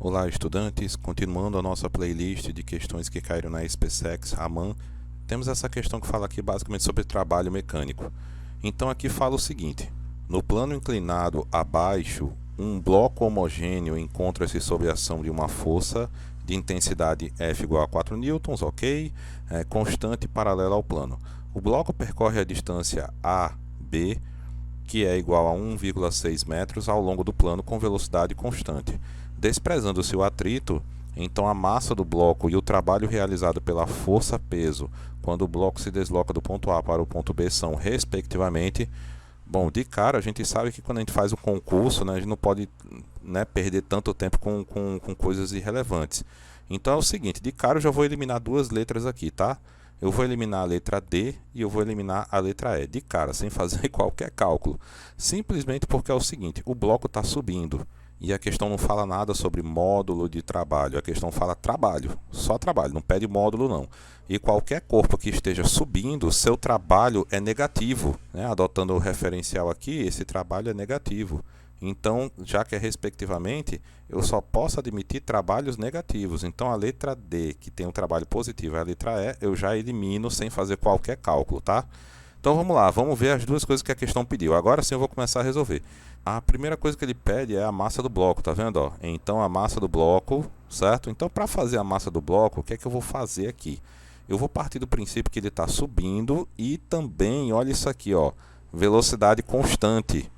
Olá, estudantes! Continuando a nossa playlist de questões que caíram na SpaceX Raman, temos essa questão que fala aqui basicamente sobre trabalho mecânico. Então aqui fala o seguinte: no plano inclinado abaixo, um bloco homogêneo encontra-se sob a ação de uma força de intensidade F igual a 4 newtons, ok? Constante e paralela ao plano. O bloco percorre a distância AB, que é igual a 1,6 metros ao longo do plano com velocidade constante. Desprezando-se o atrito, então a massa do bloco e o trabalho realizado pela força-peso quando o bloco se desloca do ponto A para o ponto B são, respectivamente. Bom, de cara a gente sabe que quando a gente faz um concurso, né, a gente não pode, né, perder tanto tempo com coisas irrelevantes. Então é o seguinte, de cara eu já vou eliminar duas letras aqui, tá? Eu vou eliminar a letra D e eu vou eliminar a letra E, de cara, sem fazer qualquer cálculo. Simplesmente porque é o seguinte, o bloco está subindo. E a questão não fala nada sobre módulo de trabalho, a questão fala trabalho, só trabalho, não pede módulo não. E qualquer corpo que esteja subindo, seu trabalho é negativo, né? Adotando o referencial aqui, esse trabalho é negativo. Então, já que é respectivamente, eu só posso admitir trabalhos negativos. Então, a letra D, que tem um trabalho positivo, e a letra E, eu já elimino sem fazer qualquer cálculo, tá? Então, vamos lá, vamos ver as duas coisas que a questão pediu. Agora sim eu vou começar a resolver. A primeira coisa que ele pede é a massa do bloco, tá vendo? Ó? Então, a massa do bloco, certo? Então, para fazer a massa do bloco, o que é que eu vou fazer aqui? Eu vou partir do princípio que ele está subindo e também, olha isso aqui, ó, velocidade constante.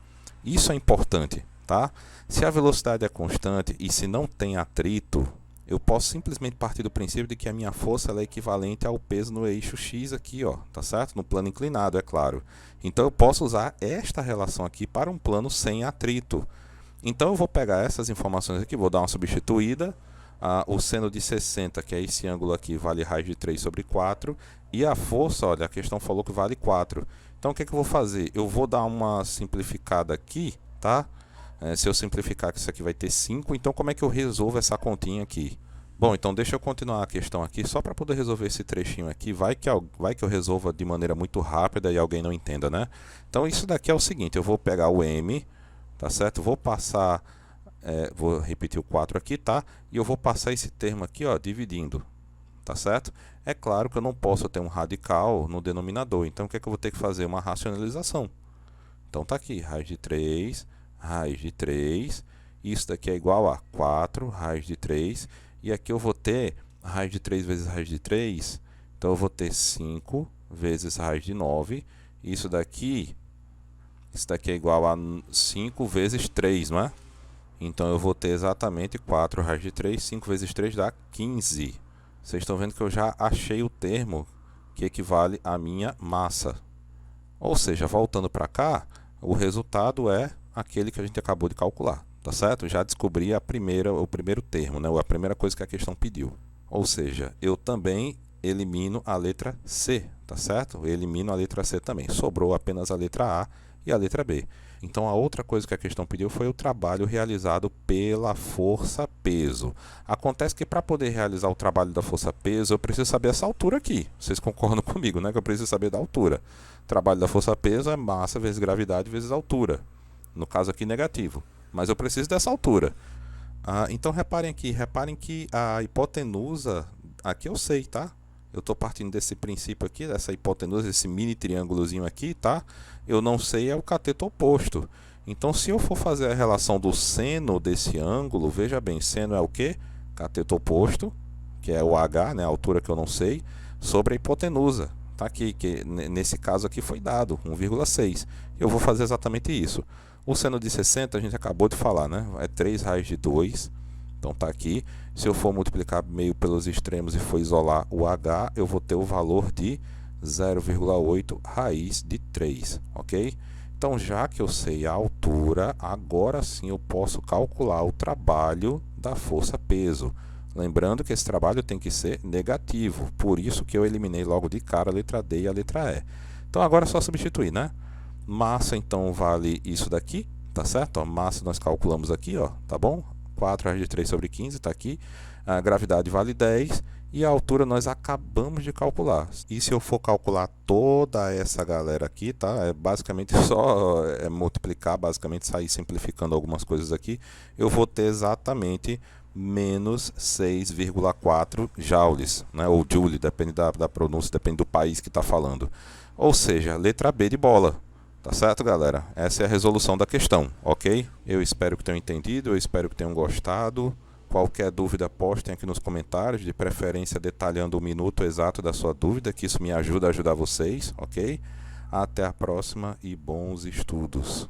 Isso é importante, tá? Se a velocidade é constante e se não tem atrito, eu posso simplesmente partir do princípio de que a minha força ela é equivalente ao peso no eixo X aqui, ó, tá certo? No plano inclinado, é claro. Então eu posso usar esta relação aqui para um plano sem atrito. Então eu vou pegar essas informações aqui, vou dar uma substituída. O seno de 60, que é esse ângulo aqui, vale raiz de 3 sobre 4. E a força, olha, a questão falou que vale 4. Então o que é que eu vou fazer? Eu vou dar uma simplificada aqui, tá? Se eu simplificar, isso aqui vai ter 5. Então como é que eu resolvo essa continha aqui? Bom, então deixa eu continuar a questão aqui, só para poder resolver esse trechinho aqui. Vai que eu resolva de maneira muito rápida e alguém não entenda, né? Então isso daqui é o seguinte, eu vou pegar o M, tá certo? Vou passar, vou repetir o 4 aqui, tá? E eu vou passar esse termo aqui, ó, dividindo, tá certo? É claro que eu não posso ter um radical no denominador, então o que é que eu vou ter que fazer? Uma racionalização. Então tá aqui, raiz de 3, raiz de 3, isso daqui é igual a 4, raiz de 3, e aqui eu vou ter raiz de 3 vezes raiz de 3, então eu vou ter 5 vezes raiz de 9, isso daqui é igual a 5 vezes 3, não é? Então eu vou ter exatamente 4 raiz de 3, 5 vezes 3 dá 15. Vocês estão vendo que eu já achei o termo que equivale à minha massa. Ou seja, voltando para cá, o resultado é aquele que a gente acabou de calcular, tá certo? Já descobri o primeiro termo, né? A primeira coisa que a questão pediu. Ou seja, eu também elimino a letra C, tá certo? Eu elimino a letra C também. Sobrou apenas a letra A e a letra B. Então, a outra coisa que a questão pediu foi o trabalho realizado pela força-peso. Acontece que para poder realizar o trabalho da força-peso, eu preciso saber essa altura aqui. Vocês concordam comigo, né? Que eu preciso saber da altura. O trabalho da força-peso é massa vezes gravidade vezes altura. No caso aqui, negativo. Mas eu preciso dessa altura. Então, reparem que a hipotenusa, aqui eu sei, tá? Eu estou partindo desse princípio aqui, dessa hipotenusa, esse mini triângulozinho aqui, tá? Eu não sei é o cateto oposto. Então, se eu for fazer a relação do seno desse ângulo, veja bem, seno é o quê? Cateto oposto, que é o H, né, a altura que eu não sei, sobre a hipotenusa. Tá aqui, que nesse caso aqui foi dado, 1,6. Eu vou fazer exatamente isso. O seno de 60 a gente acabou de falar, né? É 3 raiz de 2. Então está aqui. Se eu for multiplicar meio pelos extremos e for isolar o h, eu vou ter o valor de 0,8 raiz de 3, ok? Então, já que eu sei a altura, agora sim eu posso calcular o trabalho da força-peso. Lembrando que esse trabalho tem que ser negativo, por isso que eu eliminei logo de cara a letra D e a letra E. Então, agora é só substituir, né? Massa, então, vale isso daqui, tá certo? Ó, massa nós calculamos aqui, ó, tá bom? 4 raiz de 3 sobre 15, está aqui. A gravidade vale 10 e a altura nós acabamos de calcular. E se eu for calcular toda essa galera aqui, tá? É basicamente só multiplicar, basicamente sair simplificando algumas coisas aqui. Eu vou ter exatamente menos 6,4 joules, né? Ou joule, depende da pronúncia, depende do país que está falando. Ou seja, letra B de bola. Tá certo, galera? Essa é a resolução da questão, ok? Eu espero que tenham entendido, eu espero que tenham gostado. Qualquer dúvida, postem aqui nos comentários, de preferência detalhando o minuto exato da sua dúvida, que isso me ajuda a ajudar vocês, ok? Até a próxima e bons estudos!